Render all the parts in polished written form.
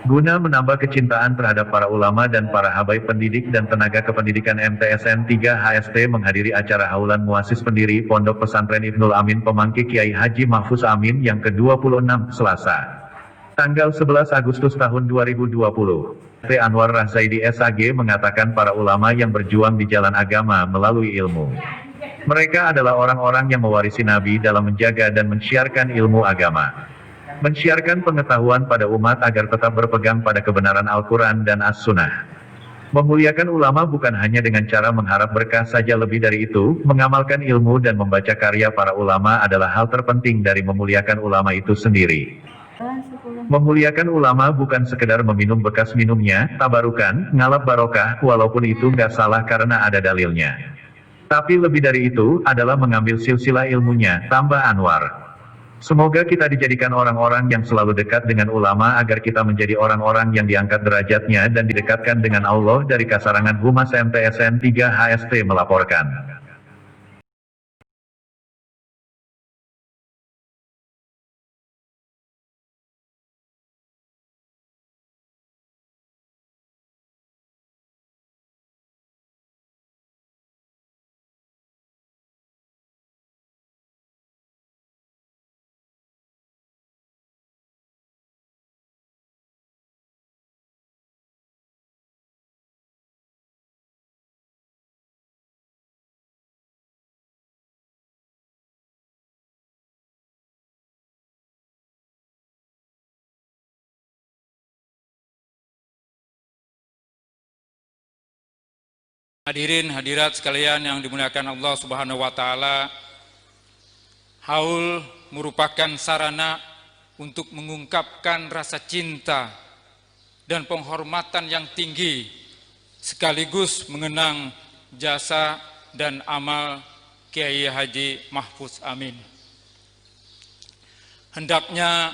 Guna menambah kecintaan terhadap para ulama dan para habaib pendidik dan tenaga kependidikan MTSN 3 HST menghadiri acara haulan muasis pendiri Pondok Pesantren Ibnul Amin Pemangki Kiai Haji Mahfuz Amin yang ke-26, Selasa, tanggal 11 Agustus tahun 2020. T. Anwar Rahzaidi SAG mengatakan para ulama yang berjuang di jalan agama melalui ilmu. Mereka adalah orang-orang yang mewarisi Nabi dalam menjaga dan mensiarkan ilmu agama. Mensiarkan pengetahuan pada umat agar tetap berpegang pada kebenaran Al-Quran dan As-Sunnah. Memuliakan ulama bukan hanya dengan cara mengharap berkah saja, lebih dari itu, mengamalkan ilmu dan membaca karya para ulama adalah hal terpenting dari memuliakan ulama itu sendiri. Memuliakan ulama bukan sekedar meminum bekas minumnya, tabarukan, ngalap barokah, walaupun itu nggak salah karena ada dalilnya. Tapi lebih dari itu, adalah mengambil silsilah ilmunya, tambah Anwar. Semoga kita dijadikan orang-orang yang selalu dekat dengan ulama agar kita menjadi orang-orang yang diangkat derajatnya dan didekatkan dengan Allah. Dari Kasarangan Humas MTSN 3 HST melaporkan. Hadirin hadirat sekalian yang dimuliakan Allah Subhanahu wa taala, haul merupakan sarana untuk mengungkapkan rasa cinta dan penghormatan yang tinggi sekaligus mengenang jasa dan amal Kiai Haji Mahfuz Amin. Hendaknya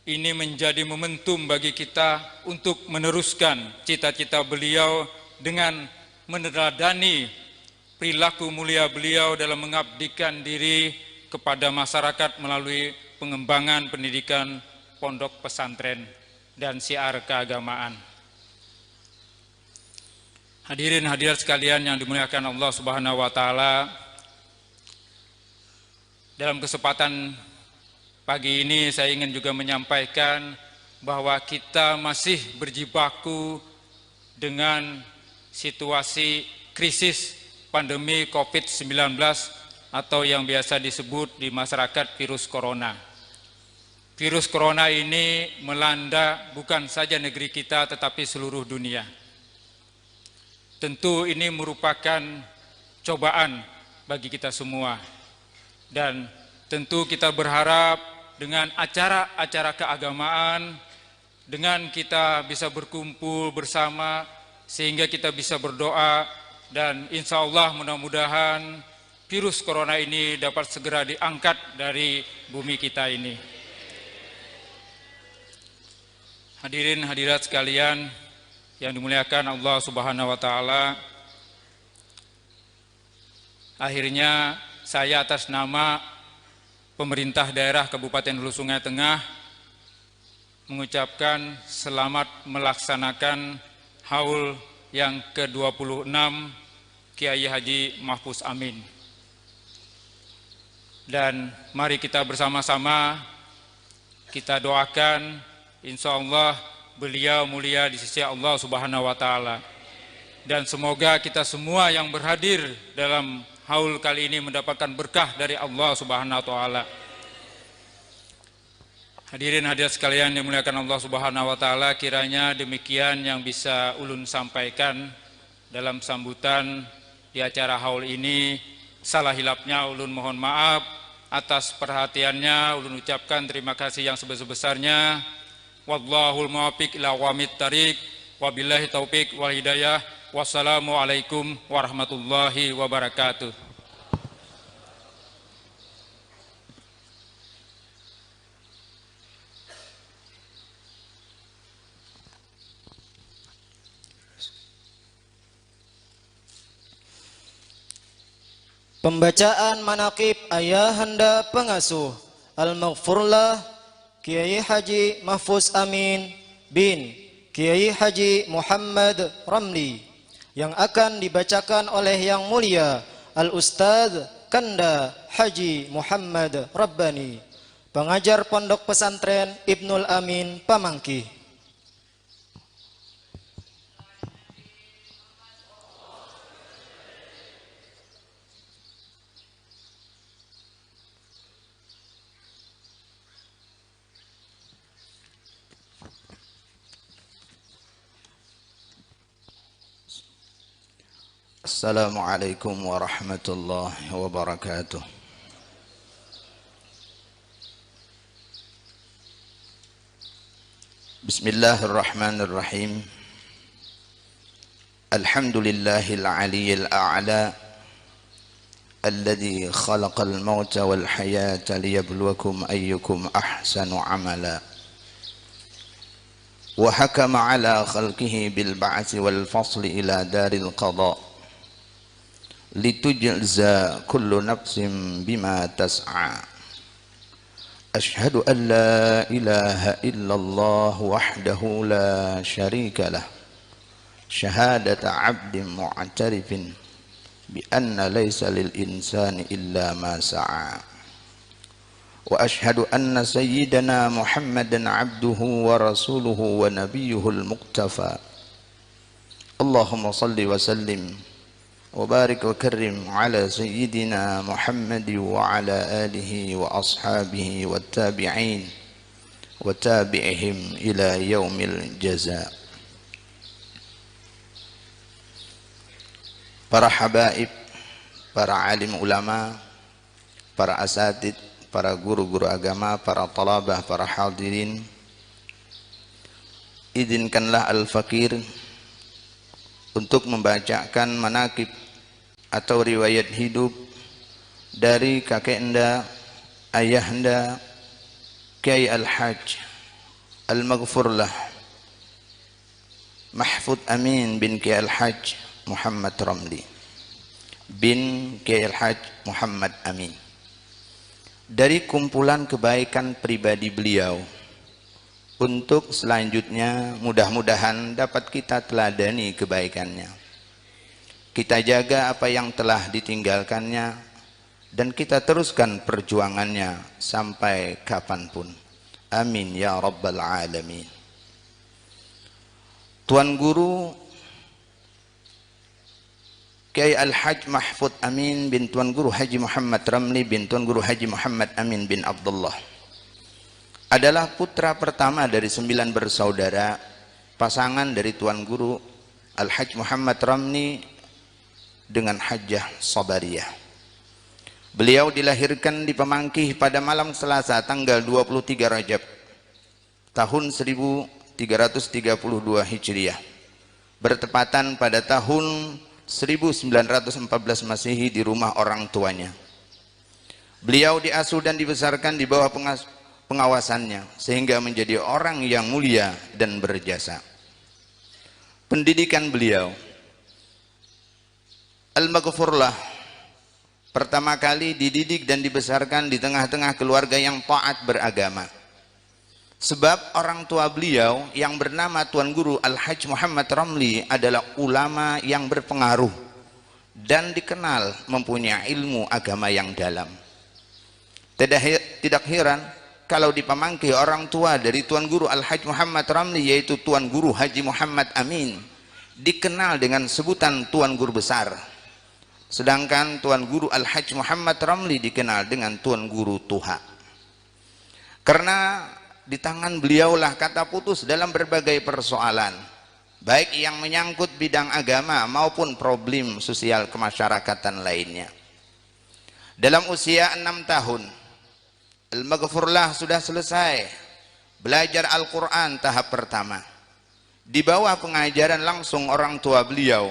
ini menjadi momentum bagi kita untuk meneruskan cita-cita beliau dengan meneladani perilaku mulia beliau dalam mengabdikan diri kepada masyarakat melalui pengembangan pendidikan pondok pesantren dan syiar keagamaan. Hadirin hadirat sekalian yang dimuliakan Allah Subhanahu wa taala, dalam kesempatan pagi ini saya ingin juga menyampaikan bahwa kita masih berjibaku dengan situasi krisis pandemi COVID-19 atau yang biasa disebut di masyarakat virus corona. Virus corona ini melanda bukan saja negeri kita tetapi seluruh dunia. Tentu ini merupakan cobaan bagi kita semua, dan tentu kita berharap dengan acara-acara keagamaan, dengan kita bisa berkumpul bersama sehingga kita bisa berdoa, dan insya Allah mudah-mudahan virus corona ini dapat segera diangkat dari bumi kita ini. Hadirin hadirat sekalian yang dimuliakan Allah Subhanahu wa taala, akhirnya saya atas nama pemerintah daerah Kabupaten Hulu Sungai Tengah mengucapkan selamat melaksanakan haul yang ke-26 Kiai Haji Mahfuz Amin. Dan mari kita bersama-sama kita doakan, insya Allah beliau mulia di sisi Allah Subhanahu wa taala. Dan semoga kita semua yang berhadir dalam haul kali ini mendapatkan berkah dari Allah Subhanahu wa taala. Hadirin hadirat sekalian yang dimuliakan Allah Subhanahu wa taala, kiranya demikian yang bisa ulun sampaikan dalam sambutan di acara haul ini. Salah hilapnya ulun mohon maaf, atas perhatiannya ulun ucapkan terima kasih yang sebesar-besarnya. Wallahul muwaffiq ila aqwamit thariq, wabillahi taufik wal hidayah. Wassalamualaikum warahmatullahi wabarakatuh. Pembacaan manaqib Ayahanda Pengasuh Al-Maghfurlah Kiai Haji Mahfuz Amin bin Kiai Haji Muhammad Ramli, yang akan dibacakan oleh Yang Mulia Al-Ustadz Kanda Haji Muhammad Rabbani, pengajar Pondok Pesantren Ibnul Amin Pamangki. Assalamualaikum warahmatullahi wabarakatuh. Bismillahirrahmanirrahim. Alhamdulillahil aliyyil a'la alladzi khalaqal mauta wal hayata liyabluwakum ayyukum ahsanu amala wa hakama ala khalqihi bil ba'thi wal fasli ila daril qada litujza kullu nafsin bima tas'a. Ashhadu an la ilaha illallah wahdahu la syarika lah, syahadata 'abdin mu'tarifin bi anna laysa lil insani illa ma sa'a. Wa ashhadu anna sayyidana Muhammadan 'abduhu wa rasuluhu wa nabiyyuhul muqtafa. Allahumma salli wa sallim وبارك وكرم على سيدنا محمد وعلى آله وأصحابه والتابعين وتابعهم إلى يوم الجزاء. Para habaib, para alim ulama, para asatid, para guru-guru agama, para talabah, para hadirin, izinkanlah Al-Fakir untuk membacakan manaqib atau riwayat hidup dari kakeknya, ayahnya Kiai Al-Hajj Al-Maghfurlah Mahfuz Amin bin Kiai Al-Hajj Muhammad Ramli bin Kiai Al-Hajj Muhammad Amin, dari kumpulan kebaikan pribadi beliau. Untuk selanjutnya mudah-mudahan dapat kita teladani kebaikannya, kita jaga apa yang telah ditinggalkannya, dan kita teruskan perjuangannya sampai kapanpun. Amin ya rabbal alamin. Tuan Guru Kiai Al-Hajj Mahfuz Amin bin Tuan Guru Haji Muhammad Ramli bin Tuan Guru Haji Muhammad Amin bin Abdullah adalah putra pertama dari 9 bersaudara, pasangan dari Tuan Guru Al-Hajj Muhammad Ramli dengan Hajjah Sabariyah. Beliau dilahirkan di Pamangkih pada malam Selasa tanggal 23 Rajab tahun 1332 Hijriah, bertepatan pada tahun 1914 Masehi di rumah orang tuanya. Beliau diasuh dan dibesarkan di bawah pengawasannya sehingga menjadi orang yang mulia dan berjasa. Pendidikan beliau, Al-Maghfurlah pertama kali dididik dan dibesarkan di tengah-tengah keluarga yang taat beragama. Sebab orang tua beliau yang bernama Tuan Guru Al-Hajj Muhammad Ramli adalah ulama yang berpengaruh dan dikenal mempunyai ilmu agama yang dalam. Tidak heran kalau di Pamangkih orang tua dari Tuan Guru Al-Hajj Muhammad Ramli, yaitu Tuan Guru Haji Muhammad Amin, dikenal dengan sebutan Tuan Guru Besar. Sedangkan Tuan Guru Al-Hajj Muhammad Ramli dikenal dengan Tuan Guru Tuha. Karena di tangan beliaulah kata putus dalam berbagai persoalan, baik yang menyangkut bidang agama maupun problem sosial kemasyarakatan lainnya. Dalam usia 6 tahun, Al-Maghfurlah sudah selesai belajar Al-Quran tahap pertama. Di bawah pengajaran langsung orang tua beliau.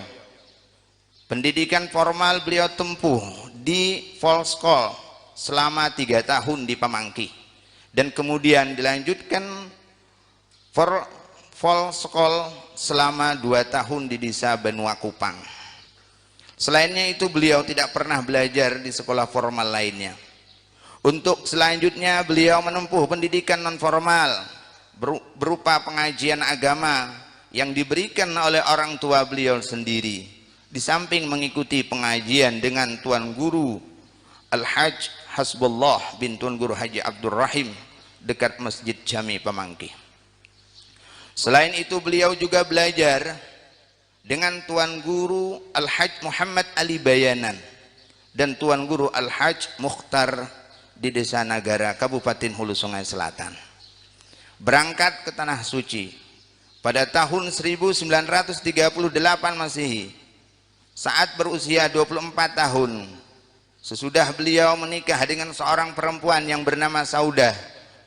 Pendidikan formal beliau tempuh di Volskol selama 3 tahun di Pamangkih, dan kemudian dilanjutkan Volskol selama 2 tahun di desa Benua Kupang. Selainnya itu beliau tidak pernah belajar di sekolah formal lainnya. Untuk selanjutnya beliau menempuh pendidikan non formal berupa pengajian agama yang diberikan oleh orang tua beliau sendiri, di samping mengikuti pengajian dengan Tuan Guru Al-Hajj Hasbullah bin Tuan Guru Haji Abdul Rahim dekat Masjid Jami Pemangki. Selain itu beliau juga belajar dengan Tuan Guru Al-Hajj Muhammad Ali Bayanan dan Tuan Guru Al-Hajj Mukhtar di Desa Nagara, Kabupaten Hulu Sungai Selatan. Berangkat ke Tanah Suci pada tahun 1938 Masehi saat berusia 24 tahun. Sesudah beliau menikah dengan seorang perempuan yang bernama Saudah,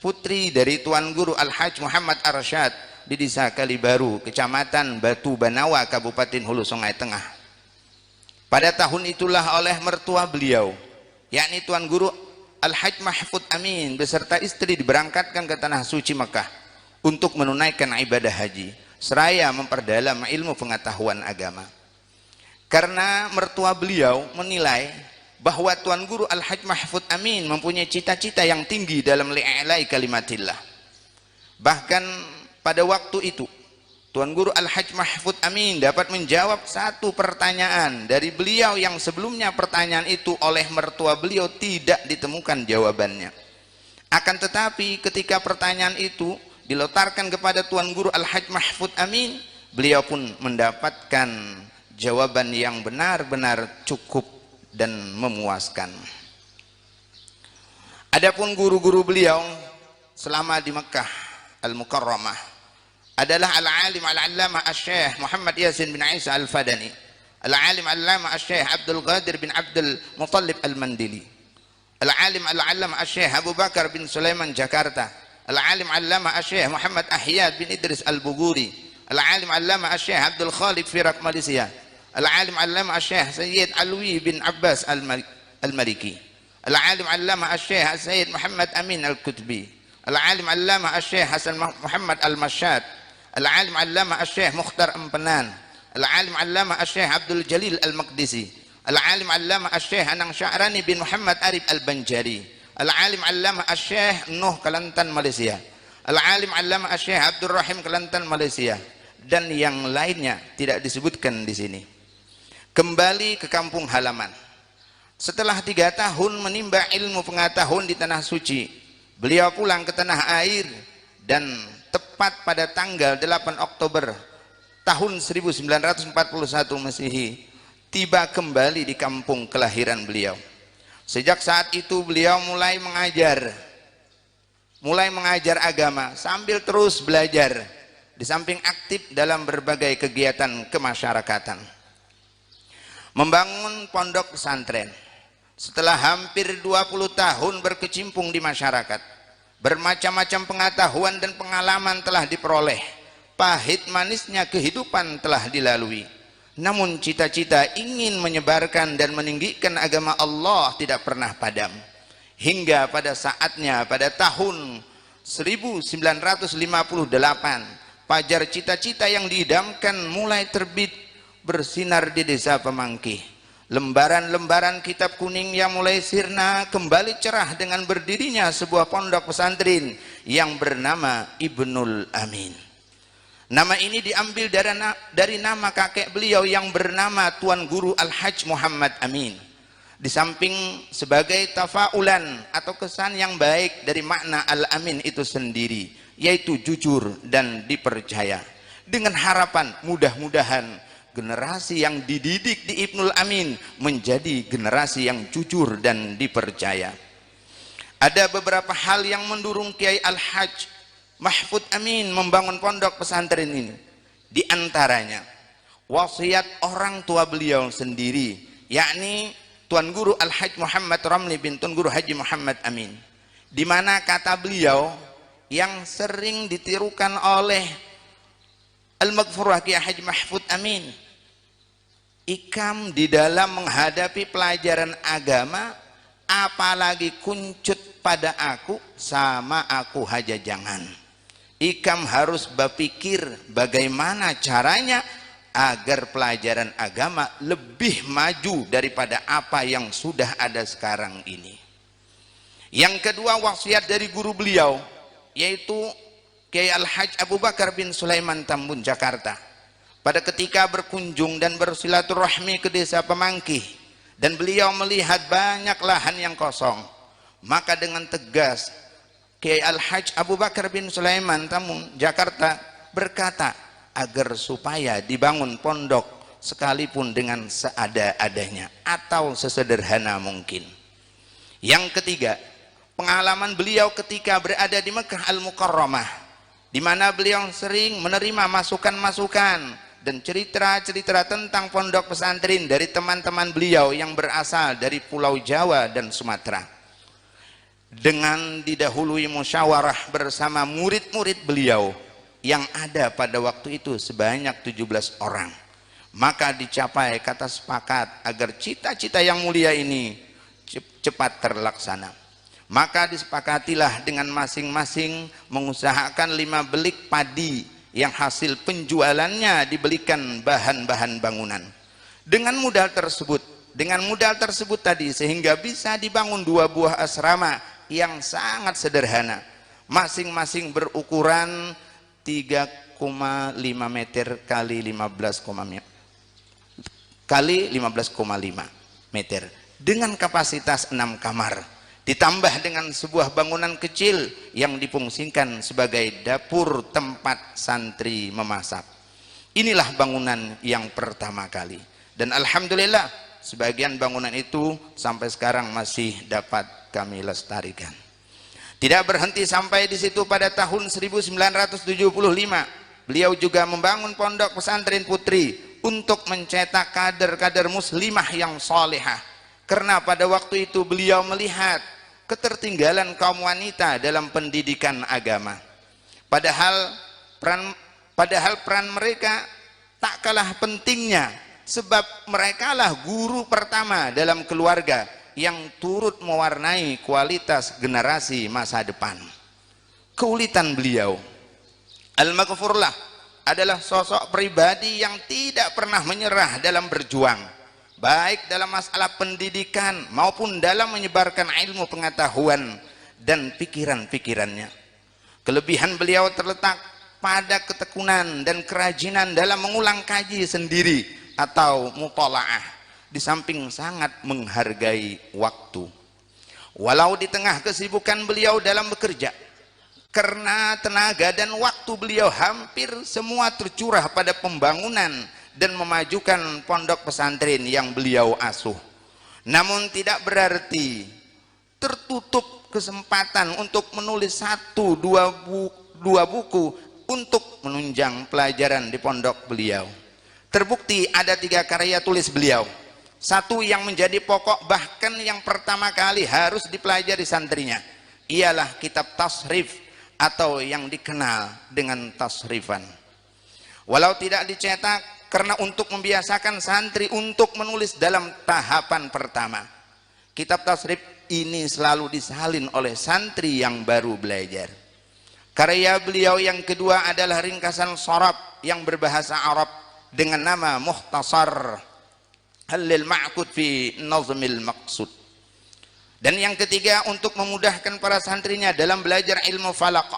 putri dari Tuan Guru Al-Hajj Muhammad Arsyad di Desa Kalibaru, Kecamatan Batu Banawa, Kabupaten Hulu Sungai Tengah. Pada tahun itulah oleh mertua beliau, yakni Tuan Guru Al-Hajj Mahfud Amin beserta istri diberangkatkan ke Tanah Suci Mekah untuk menunaikan ibadah haji seraya memperdalam ilmu pengetahuan agama. Karena mertua beliau menilai bahwa Tuan Guru Al-Hajj Mahfud Amin mempunyai cita-cita yang tinggi dalam li'a'lai kalimatillah. Bahkan pada waktu itu Tuan Guru Al-Hajj Mahfud Amin dapat menjawab satu pertanyaan dari beliau yang sebelumnya pertanyaan itu oleh mertua beliau tidak ditemukan jawabannya. Akan tetapi ketika pertanyaan itu dilontarkan kepada Tuan Guru Al-Hajj Mahfud Amin, beliau pun mendapatkan jawaban yang benar-benar cukup dan memuaskan. Adapun guru-guru beliau selama di Mekah Al-Mukarramah adalah Al-Alim Al-Allamah Asy-Syaikh Muhammad Yasin bin Isa Al-Fadani, Al-Alim Al-Allamah Asy-Syaikh Abdul Qadir bin Abdul Muttalib Al-Mandili, Al-Alim Al-Allamah Asy-Syaikh Abu Bakar bin Sulaiman Jakarta, Al-Alim Al-Allamah Asy-Syaikh Muhammad Ahyad bin Idris Al-Buguri, Al-Alim Al-Allamah Asy-Syaikh Abdul Khalid Firak Malaysia, Al-Alim Al-Allamah Asy-Syaikh Sayyid Alwi bin Abbas Al-Maliki, Al-Alim Al-Allamah Asy-Syaikh Sayyid Muhammad Amin Al-Kutbi, Al-Alim Al-Allamah Asy-Syaikh Hasan Muhammad Al-Mashad, Al-Alim Al-Allamah Asy-Syaikh Mukhtar Empenan, Al-Alim Al-Allamah Asy-Syaikh Abdul Jalil Al-Maqdisi, Al-Alim Al-Allamah Asy-Syaikh Anang Sya'rani bin Muhammad Arif Al-Banjari, Al-Alim Al-Allamah Asy-Syaikh Nuh Kelantan Malaysia, Al-Alim Al-Allamah Asy-Syaikh Abdul Rahim Kelantan Malaysia, dan yang lainnya tidak disebutkan di sini. Kembali ke kampung halaman. Setelah 3 tahun menimba ilmu pengetahuan di Tanah Suci, beliau pulang ke tanah air dan tepat pada tanggal 8 Oktober tahun 1941 Masehi tiba kembali di kampung kelahiran beliau. Sejak saat itu beliau mulai mengajar agama sambil terus belajar di samping aktif dalam berbagai kegiatan kemasyarakatan. Membangun pondok pesantren. Setelah hampir 20 tahun berkecimpung di masyarakat, bermacam-macam pengetahuan dan pengalaman telah diperoleh, pahit manisnya kehidupan telah dilalui, namun cita-cita ingin menyebarkan dan meninggikan agama Allah tidak pernah padam. Hingga pada saatnya pada tahun 1958 fajar cita-cita yang diidamkan mulai terbit bersinar di Desa Pemangki. Lembaran-lembaran kitab kuning yang mulai sirna kembali cerah dengan berdirinya sebuah pondok pesantren yang bernama Ibnul Amin. Nama ini diambil dari nama kakek beliau yang bernama Tuan Guru Al-Hajj Muhammad Amin. Di samping sebagai tafaulan atau kesan yang baik dari makna Al-Amin itu sendiri, yaitu jujur dan dipercaya. Dengan harapan mudah-mudahan generasi yang dididik di Ibnul Amin menjadi generasi yang jujur dan dipercaya. Ada beberapa hal yang mendorong Kiai Al-Hajj Mahfud Amin membangun pondok pesantren ini. Di antaranya wasiat orang tua beliau sendiri, yakni Tuan Guru Al-Hajj Muhammad Ramli bin Tuan Guru Haji Muhammad Amin, di mana kata beliau yang sering ditirukan oleh Al-Maghfurah Kiai Haji Mahfud Amin, ikam di dalam menghadapi pelajaran agama, apalagi kuncut pada aku sama aku haja jangan. Ikam harus berpikir bagaimana caranya agar pelajaran agama lebih maju daripada apa yang sudah ada sekarang ini. Yang kedua, wasiat dari guru beliau, yaitu Kiai Al-Hajj Abu Bakar bin Sulaiman Tambun, Jakarta. Pada ketika berkunjung dan bersilaturahmi ke desa Pemangkih, dan beliau melihat banyak lahan yang kosong, maka dengan tegas Kiai Al-Hajj Abu Bakar bin Sulaiman Tambun, Jakarta berkata agar supaya dibangun pondok sekalipun dengan seada-adanya atau sesederhana mungkin. Yang ketiga, pengalaman beliau ketika berada di Mekah Al-Mukarramah, di mana beliau sering menerima masukan-masukan dan cerita-cerita tentang pondok pesantren dari teman-teman beliau yang berasal dari Pulau Jawa dan Sumatera. Dengan didahului musyawarah bersama murid-murid beliau yang ada pada waktu itu sebanyak 17 orang, maka dicapai kata sepakat agar cita-cita yang mulia ini cepat terlaksana. Maka disepakatilah dengan masing-masing mengusahakan 5 belik padi yang hasil penjualannya dibelikan bahan-bahan bangunan. Dengan modal tersebut tadi, sehingga bisa dibangun 2 buah asrama yang sangat sederhana, masing-masing berukuran 3,5 meter kali 15,5 meter dengan kapasitas 6 kamar. Ditambah dengan sebuah bangunan kecil yang difungsikan sebagai dapur tempat santri memasak. Inilah bangunan yang pertama kali, dan alhamdulillah sebagian bangunan itu sampai sekarang masih dapat kami lestarikan. Tidak berhenti sampai di situ, pada tahun 1975 beliau juga membangun pondok pesantren putri untuk mencetak kader-kader muslimah yang solehah. Karena pada waktu itu beliau melihat ketertinggalan kaum wanita dalam pendidikan agama. Padahal peran mereka tak kalah pentingnya, sebab merekalah guru pertama dalam keluarga yang turut mewarnai kualitas generasi masa depan. Keulitan beliau, Al-Maghfurlah, adalah sosok pribadi yang tidak pernah menyerah dalam berjuang, baik dalam masalah pendidikan maupun dalam menyebarkan ilmu pengetahuan dan pikiran-pikirannya. Kelebihan beliau terletak pada ketekunan dan kerajinan dalam mengulang kaji sendiri atau mutalaah, di samping sangat menghargai waktu. Walau di tengah kesibukan beliau dalam bekerja, karena tenaga dan waktu beliau hampir semua tercurah pada pembangunan dan memajukan pondok pesantren yang beliau asuh, namun tidak berarti tertutup kesempatan untuk menulis 1-2 buku untuk menunjang pelajaran di pondok beliau. Terbukti ada 3 karya tulis beliau, 1 yang menjadi pokok bahkan yang pertama kali harus dipelajari santrinya, ialah kitab tasrif atau yang dikenal dengan tasrifan. Walau tidak dicetak, karena untuk membiasakan santri untuk menulis dalam tahapan pertama, kitab tasrif ini selalu disalin oleh santri yang baru belajar. Karya beliau yang kedua adalah ringkasan sorab yang berbahasa Arab dengan nama Mukhtasar Halil Ma'qud fi Nazmil Maqsud. Dan yang ketiga, untuk memudahkan para santrinya dalam belajar ilmu falak,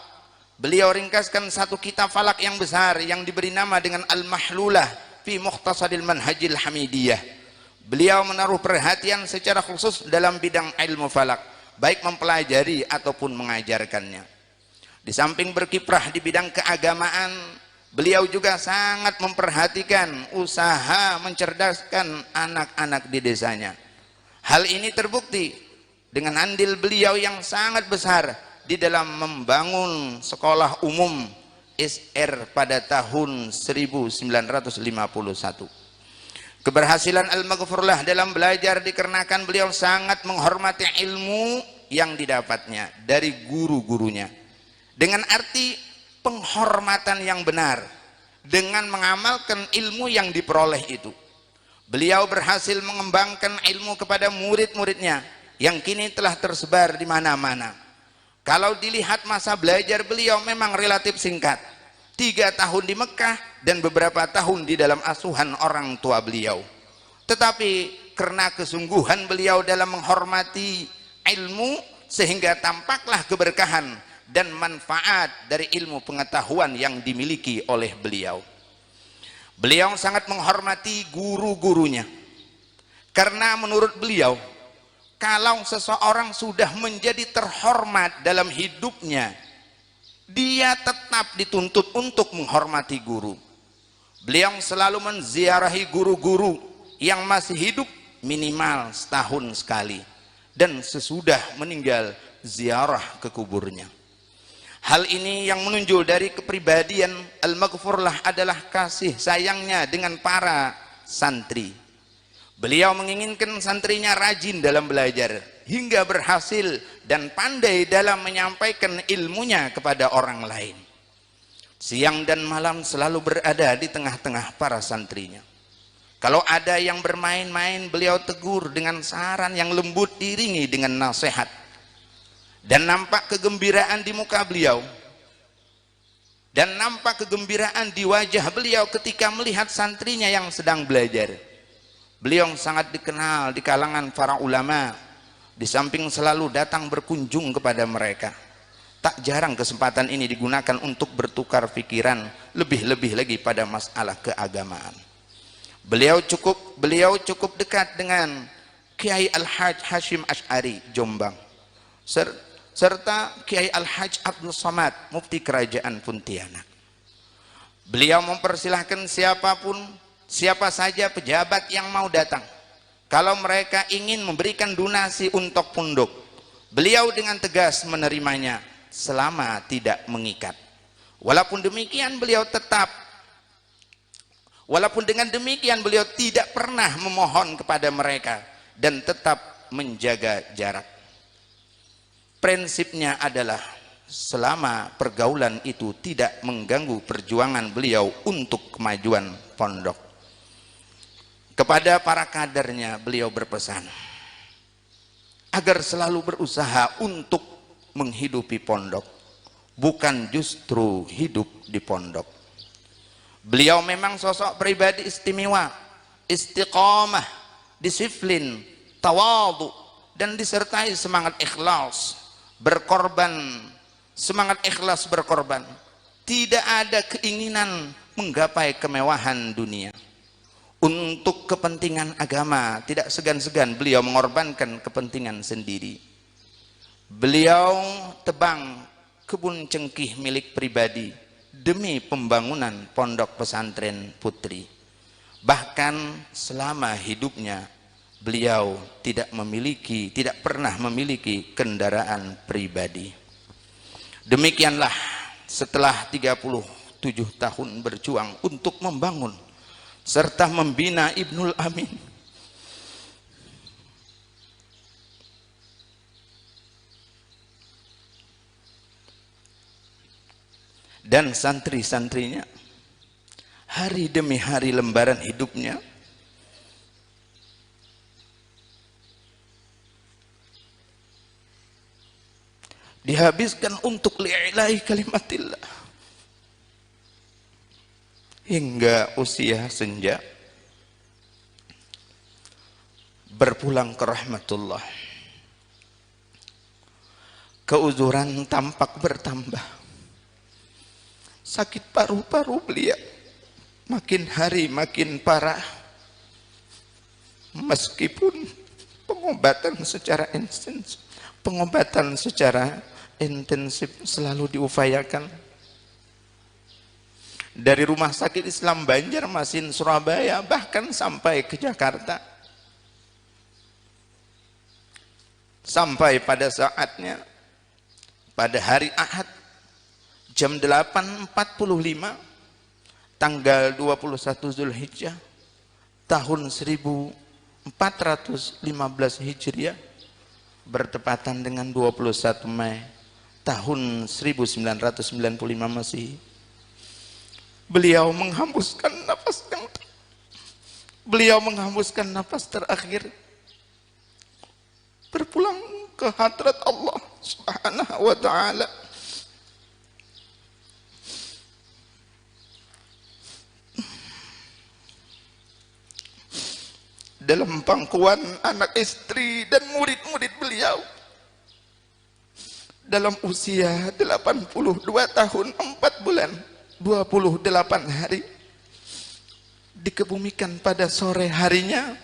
beliau ringkaskan 1 kitab falak yang besar yang diberi nama dengan Al-Mahlulah fi Mukhtasaril Manhajil Hamidiyah. Beliau menaruh perhatian secara khusus dalam bidang ilmu falak, baik mempelajari ataupun mengajarkannya. Di samping berkiprah di bidang keagamaan, beliau juga sangat memperhatikan usaha mencerdaskan anak-anak di desanya. Hal ini terbukti dengan andil beliau yang sangat besar di dalam membangun sekolah umum SR pada tahun 1951. Keberhasilan Al-Maghfurlah dalam belajar dikarenakan beliau sangat menghormati ilmu yang didapatnya dari guru-gurunya, dengan arti penghormatan yang benar, dengan mengamalkan ilmu yang diperoleh itu. Beliau berhasil mengembangkan ilmu kepada murid-muridnya yang kini telah tersebar di mana-mana. Kalau dilihat masa belajar beliau memang relatif singkat, 3 tahun di Mekah dan beberapa tahun di dalam asuhan orang tua beliau. Tetapi karena kesungguhan beliau dalam menghormati ilmu, sehingga tampaklah keberkahan dan manfaat dari ilmu pengetahuan yang dimiliki oleh beliau. Beliau sangat menghormati guru-gurunya, karena menurut beliau, kalau seseorang sudah menjadi terhormat dalam hidupnya, dia tetap dituntut untuk menghormati guru. Beliau selalu menziarahi guru-guru yang masih hidup minimal setahun sekali, dan sesudah meninggal ziarah ke kuburnya. Hal ini yang menunjuk dari kepribadian Al-Maghfurlah adalah kasih sayangnya dengan para santri. Beliau menginginkan santrinya rajin dalam belajar hingga berhasil dan pandai dalam menyampaikan ilmunya kepada orang lain. Siang dan malam selalu berada di tengah-tengah para santrinya. Kalau ada yang bermain-main, beliau tegur dengan saran yang lembut diiringi dengan nasihat. Dan nampak kegembiraan di muka beliau, dan nampak kegembiraan di wajah beliau ketika melihat santrinya yang sedang belajar. Beliau sangat dikenal di kalangan para ulama, di samping selalu datang berkunjung kepada mereka. Tak jarang kesempatan ini digunakan untuk bertukar pikiran, lebih-lebih lagi pada masalah keagamaan. Beliau cukup dekat dengan Kiai Al-Hajj Hashim Asy'ari Jombang, serta Kiai Al-Hajj Abdul Somad Mufti Kerajaan Pontianak. Beliau mempersilahkan siapa saja pejabat yang mau datang, kalau mereka ingin memberikan donasi untuk pondok, beliau dengan tegas menerimanya selama tidak mengikat. Walaupun dengan demikian beliau tidak pernah memohon kepada mereka dan tetap menjaga jarak. Prinsipnya adalah selama pergaulan itu tidak mengganggu perjuangan beliau untuk kemajuan pondok. Kepada para kadernya beliau berpesan agar selalu berusaha untuk menghidupi pondok, bukan justru hidup di pondok. Beliau memang sosok pribadi istimewa, istiqamah, disiplin, tawadhu, dan disertai semangat ikhlas berkorban. Tidak ada keinginan menggapai kemewahan dunia. Untuk kepentingan agama tidak segan-segan beliau mengorbankan kepentingan sendiri. Beliau tebang kebun cengkih milik pribadi demi pembangunan pondok pesantren putri. Bahkan selama hidupnya beliau tidak pernah memiliki kendaraan pribadi. Demikianlah setelah 37 tahun berjuang untuk membangun serta membina Ibnul Amin, dan santri-santrinya, hari demi hari lembaran hidupnya dihabiskan untuk li'ilahi kalimatillah hingga usia senja berpulang ke rahmatullah. Keuzuran tampak bertambah, sakit paru-paru beliau makin hari makin parah, meskipun pengobatan secara intensif selalu diupayakan dari Rumah Sakit Islam Banjarmasin, Surabaya, bahkan sampai ke Jakarta. Sampai pada saatnya pada hari Ahad jam 8.45 tanggal 21 Zulhijjah tahun 1415 Hijriah bertepatan dengan 21 Mei tahun 1995 Masehi, beliau menghembuskan nafas terakhir berpulang ke hadrat Allah Subhanahu wa ta'ala. Dalam pangkuan anak istri dan murid-murid beliau dalam usia 82 tahun 4 bulan 28 hari dikebumikan pada sore harinya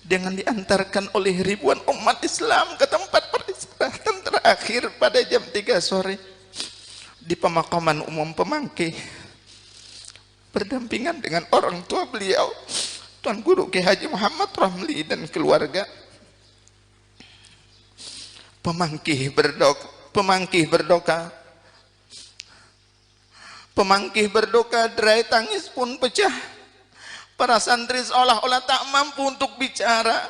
dengan diantarkan oleh ribuan umat Islam ke tempat peristirahatan terakhir pada jam 3 sore di pemakaman umum Pemangkih berdampingan dengan orang tua beliau Tuan Guru Kiai Haji Muhammad Ramli dan keluarga. Pemangkih berdoka, derai tangis pun pecah. Para santri seolah-olah tak mampu untuk bicara.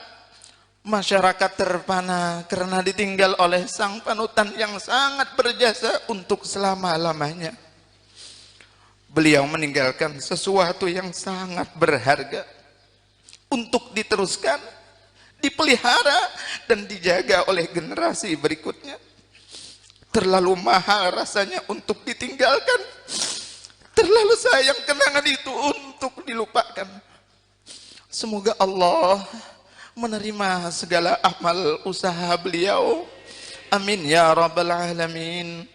Masyarakat terpana karena ditinggal oleh sang panutan yang sangat berjasa untuk selama-lamanya. Beliau meninggalkan sesuatu yang sangat berharga untuk diteruskan, dipelihara dan dijaga oleh generasi berikutnya. Terlalu mahal rasanya untuk ditinggalkan, terlalu sayang kenangan itu untuk dilupakan. Semoga Allah menerima segala amal usaha beliau, amin ya rabbal alamin.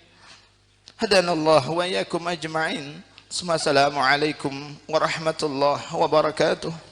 Hadanallah wa yakum ajma'in. Assalamualaikum warahmatullahi wabarakatuh.